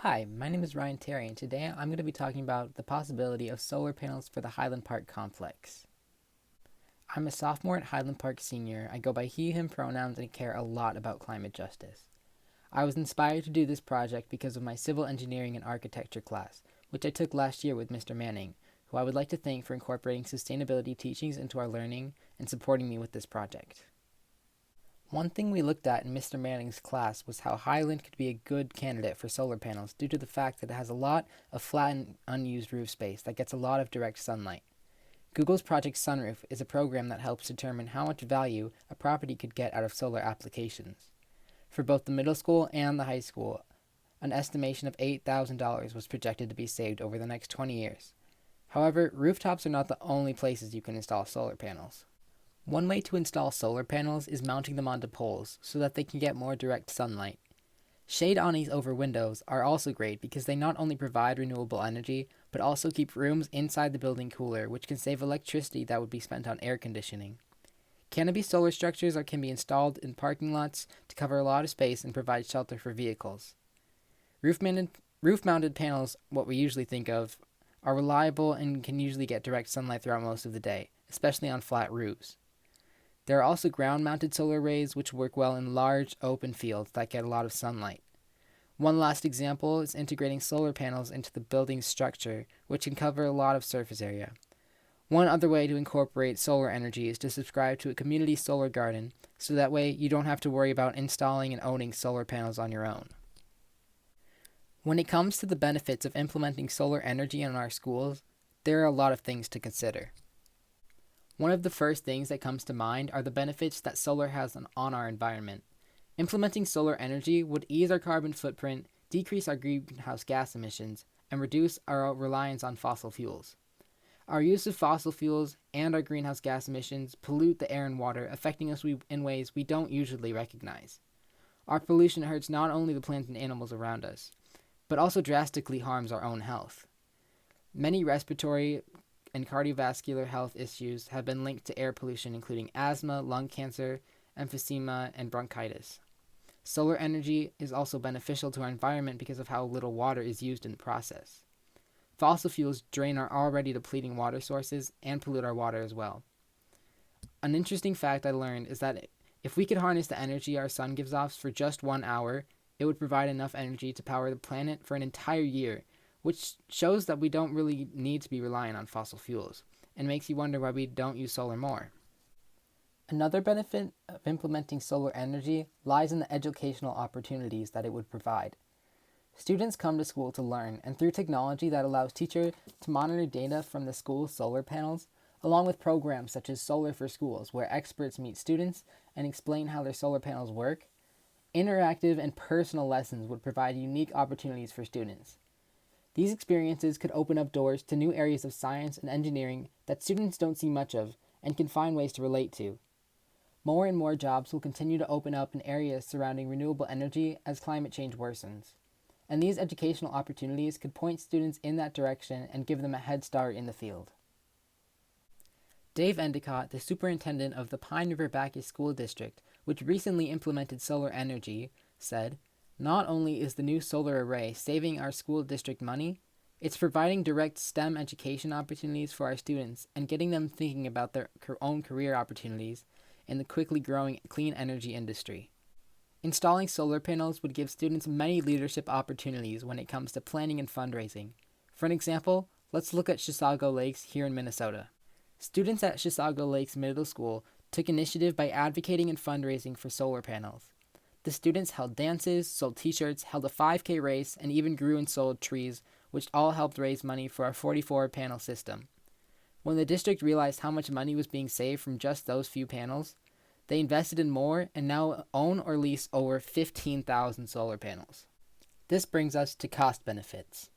Hi, my name is Ryan Terry, and today I'm going to be talking about the possibility of solar panels for the Highland Park complex. I'm a sophomore at Highland Park Senior. I go by he, him pronouns and care a lot about climate justice. I was inspired to do this project because of my civil engineering and architecture class, which I took last year with Mr. Manning, who I would like to thank for incorporating sustainability teachings into our learning and supporting me with this project. One thing we looked at in Mr. Manning's class was how Highland could be a good candidate for solar panels due to the fact that it has a lot of flat and unused roof space that gets a lot of direct sunlight. Google's Project Sunroof is a program that helps determine how much value a property could get out of solar applications. For both the middle school and the high school, an estimation of $8,000 was projected to be saved over the next 20 years. However, rooftops are not the only places you can install solar panels. One way to install solar panels is mounting them onto poles so that they can get more direct sunlight. Shade awnings over windows are also great because they not only provide renewable energy, but also keep rooms inside the building cooler, which can save electricity that would be spent on air conditioning. Canopy solar structures can be installed in parking lots to cover a lot of space and provide shelter for vehicles. Roof-mounted panels, what we usually think of, are reliable and can usually get direct sunlight throughout most of the day, especially on flat roofs. There are also ground-mounted solar arrays which work well in large, open fields that get a lot of sunlight. One last example is integrating solar panels into the building's structure, which can cover a lot of surface area. One other way to incorporate solar energy is to subscribe to a community solar garden, so that way you don't have to worry about installing and owning solar panels on your own. When it comes to the benefits of implementing solar energy in our schools, there are a lot of things to consider. One of the first things that comes to mind are the benefits that solar has on our environment. Implementing solar energy would ease our carbon footprint, decrease our greenhouse gas emissions, and reduce our reliance on fossil fuels. Our use of fossil fuels and our greenhouse gas emissions pollute the air and water, affecting us in ways we don't usually recognize. Our pollution hurts not only the plants and animals around us, but also drastically harms our own health. Many respiratory and cardiovascular health issues have been linked to air pollution, including asthma, lung cancer, emphysema, and bronchitis. Solar energy is also beneficial to our environment because of how little water is used in the process. Fossil fuels drain our already depleting water sources and pollute our water as well. An interesting fact I learned is that if we could harness the energy our sun gives off for just 1 hour, it would provide enough energy to power the planet for an entire year, which shows that we don't really need to be relying on fossil fuels, and makes you wonder why we don't use solar more. Another benefit of implementing solar energy lies in the educational opportunities that it would provide. Students come to school to learn, and through technology that allows teachers to monitor data from the school's solar panels, along with programs such as Solar for Schools, where experts meet students and explain how their solar panels work, interactive and personal lessons would provide unique opportunities for students. These experiences could open up doors to new areas of science and engineering that students don't see much of and can find ways to relate to. More and more jobs will continue to open up in areas surrounding renewable energy as climate change worsens. And these educational opportunities could point students in that direction and give them a head start in the field. Dave Endicott, the superintendent of the Pine River Bacchus School District, which recently implemented solar energy, said, "Not only is the new solar array saving our school district money, it's providing direct STEM education opportunities for our students and getting them thinking about their own career opportunities in the quickly growing clean energy industry." Installing solar panels would give students many leadership opportunities when it comes to planning and fundraising. For an example, let's look at Chisago Lakes here in Minnesota. Students at Chisago Lakes Middle School took initiative by advocating and fundraising for solar panels. The students held dances, sold t-shirts, held a 5K race, and even grew and sold trees, which all helped raise money for our 44-panel system. When the district realized how much money was being saved from just those few panels, they invested in more and now own or lease over 15,000 solar panels. This brings us to cost benefits.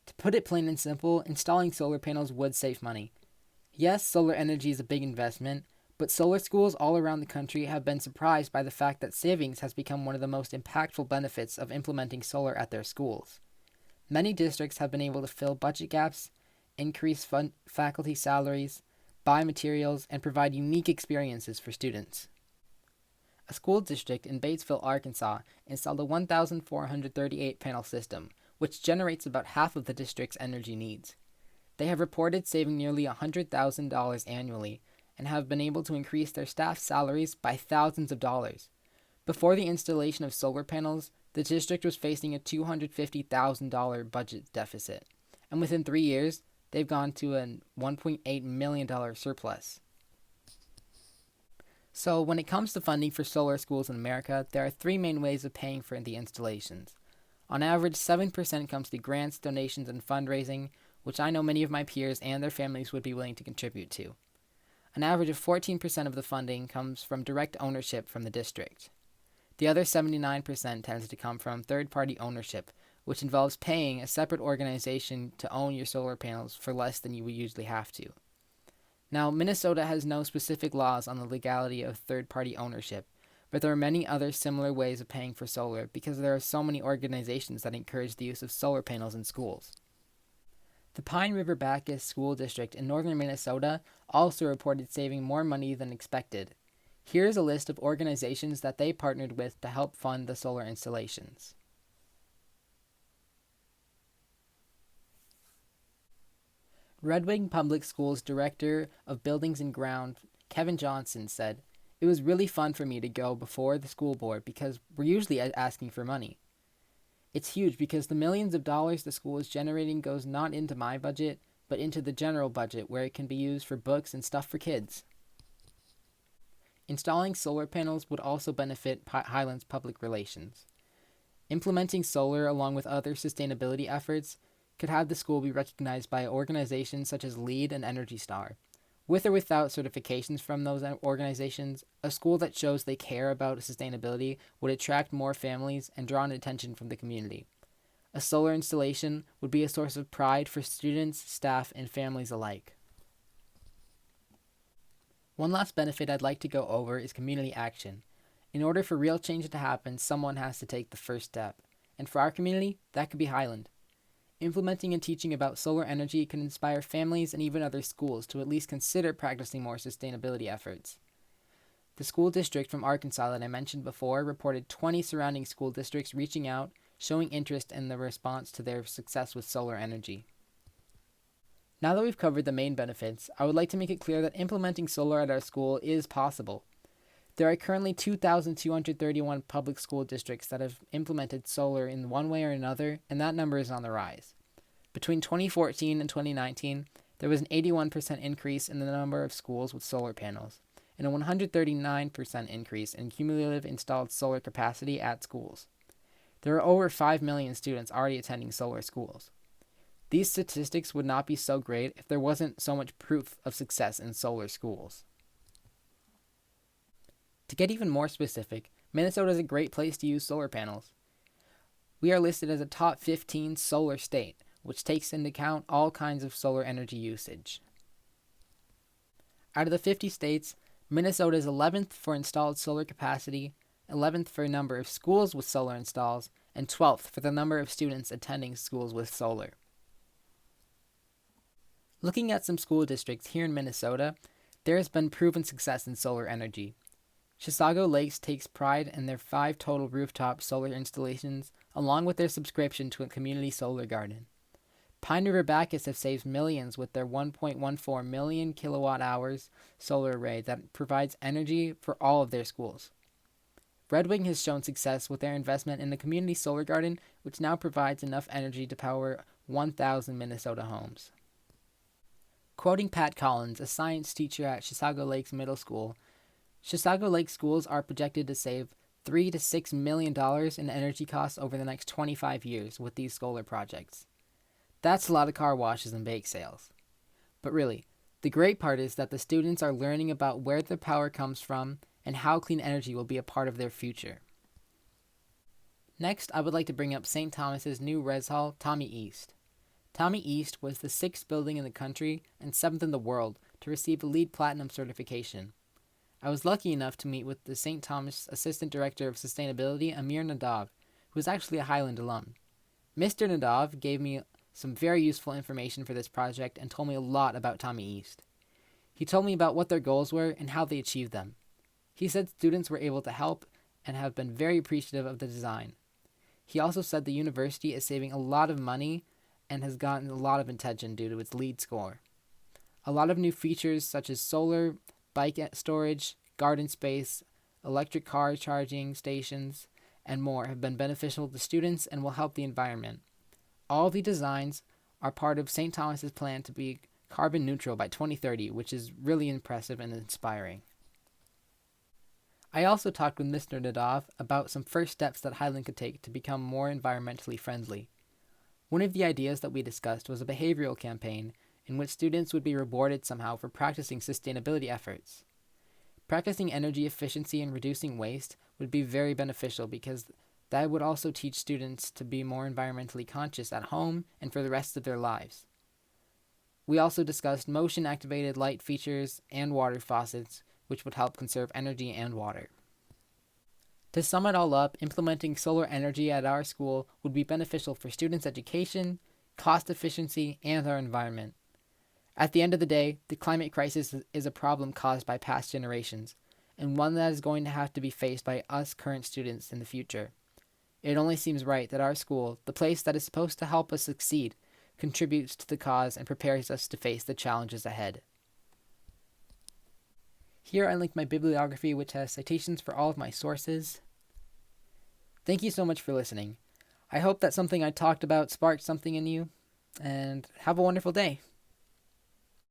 To put it plain and simple, installing solar panels would save money. Yes, solar energy is a big investment, but solar schools all around the country have been surprised by the fact that savings has become one of the most impactful benefits of implementing solar at their schools. Many districts have been able to fill budget gaps, increase faculty salaries, buy materials, and provide unique experiences for students. A school district in Batesville, Arkansas, installed a 1,438 panel system, which generates about half of the district's energy needs. They have reported saving nearly $100,000 annually and have been able to increase their staff salaries by thousands of dollars. Before the installation of solar panels, the district was facing a $250,000 budget deficit, and within 3 years, they've gone to a $1.8 million surplus. So, when it comes to funding for solar schools in America, there are three main ways of paying for the installations. On average, 7% comes through grants, donations, and fundraising, which I know many of my peers and their families would be willing to contribute to. An average of 14% of the funding comes from direct ownership from the district. The other 79% tends to come from third-party ownership, which involves paying a separate organization to own your solar panels for less than you would usually have to. Now, Minnesota has no specific laws on the legality of third-party ownership, but there are many other similar ways of paying for solar because there are so many organizations that encourage the use of solar panels in schools. The Pine River Baptist School District in northern Minnesota also reported saving more money than expected. Here's a list of organizations that they partnered with to help fund the solar installations. Red Wing Public Schools Director of Buildings and Ground, Kevin Johnson, said, "It was really fun for me to go before the school board because we're usually asking for money. It's huge because the millions of dollars the school is generating goes not into my budget, but into the general budget where it can be used for books and stuff for kids." Installing solar panels would also benefit Highland's public relations. Implementing solar along with other sustainability efforts could have the school be recognized by organizations such as LEED and Energy Star. With or without certifications from those organizations, a school that shows they care about sustainability would attract more families and draw attention from the community. A solar installation would be a source of pride for students, staff, and families alike. One last benefit I'd like to go over is community action. In order for real change to happen, someone has to take the first step. And for our community, that could be Highland. Implementing and teaching about solar energy can inspire families and even other schools to at least consider practicing more sustainability efforts. The school district from Arkansas that I mentioned before reported 20 surrounding school districts reaching out, showing interest in the response to their success with solar energy. Now that we've covered the main benefits, I would like to make it clear that implementing solar at our school is possible. There are currently 2,231 public school districts that have implemented solar in one way or another, and that number is on the rise. Between 2014 and 2019, there was an 81% increase in the number of schools with solar panels, and a 139% increase in cumulative installed solar capacity at schools. There are over 5 million students already attending solar schools. These statistics would not be so great if there wasn't so much proof of success in solar schools. To get even more specific, Minnesota is a great place to use solar panels. We are listed as a top 15 solar state, which takes into account all kinds of solar energy usage. Out of the 50 states, Minnesota is 11th for installed solar capacity, 11th for number of schools with solar installs, and 12th for the number of students attending schools with solar. Looking at some school districts here in Minnesota, there has been proven success in solar energy. Chisago Lakes takes pride in their 5 total rooftop solar installations, along with their subscription to a community solar garden. Pine River Baptist have saved millions with their 1.14 million kilowatt hours solar array that provides energy for all of their schools. Red Wing has shown success with their investment in the community solar garden, which now provides enough energy to power 1,000 Minnesota homes. Quoting Pat Collins, a science teacher at Chisago Lakes Middle School, Chisago Lake schools are projected to save $3 to $6 million in energy costs over the next 25 years with these solar projects. That's a lot of car washes and bake sales. But really, the great part is that the students are learning about where their power comes from and how clean energy will be a part of their future. Next, I would like to bring up St. Thomas's new res hall, Tommy East. Tommy East was the 6th building in the country and 7th in the world to receive a LEED Platinum certification. I was lucky enough to meet with the St. Thomas Assistant Director of Sustainability, Amir Nadav, who is actually a Highland alum. Mr. Nadav gave me some very useful information for this project and told me a lot about Tommy East. He told me about what their goals were and how they achieved them. He said students were able to help and have been very appreciative of the design. He also said the university is saving a lot of money and has gotten a lot of attention due to its LEED score. A lot of new features such as solar, bike storage, garden space, electric car charging stations, and more have been beneficial to students and will help the environment. All the designs are part of St. Thomas's plan to be carbon neutral by 2030, which is really impressive and inspiring. I also talked with Mr. Nadov about some first steps that Highland could take to become more environmentally friendly. One of the ideas that we discussed was a behavioral campaign in which students would be rewarded somehow for practicing sustainability efforts. Practicing energy efficiency and reducing waste would be very beneficial because that would also teach students to be more environmentally conscious at home and for the rest of their lives. We also discussed motion-activated light features and water faucets, which would help conserve energy and water. To sum it all up, implementing solar energy at our school would be beneficial for students' education, cost efficiency, and our environment. At the end of the day, the climate crisis is a problem caused by past generations, and one that is going to have to be faced by us current students in the future. It only seems right that our school, the place that is supposed to help us succeed, contributes to the cause and prepares us to face the challenges ahead. Here I link my bibliography, which has citations for all of my sources. Thank you so much for listening. I hope that something I talked about sparked something in you, and have a wonderful day.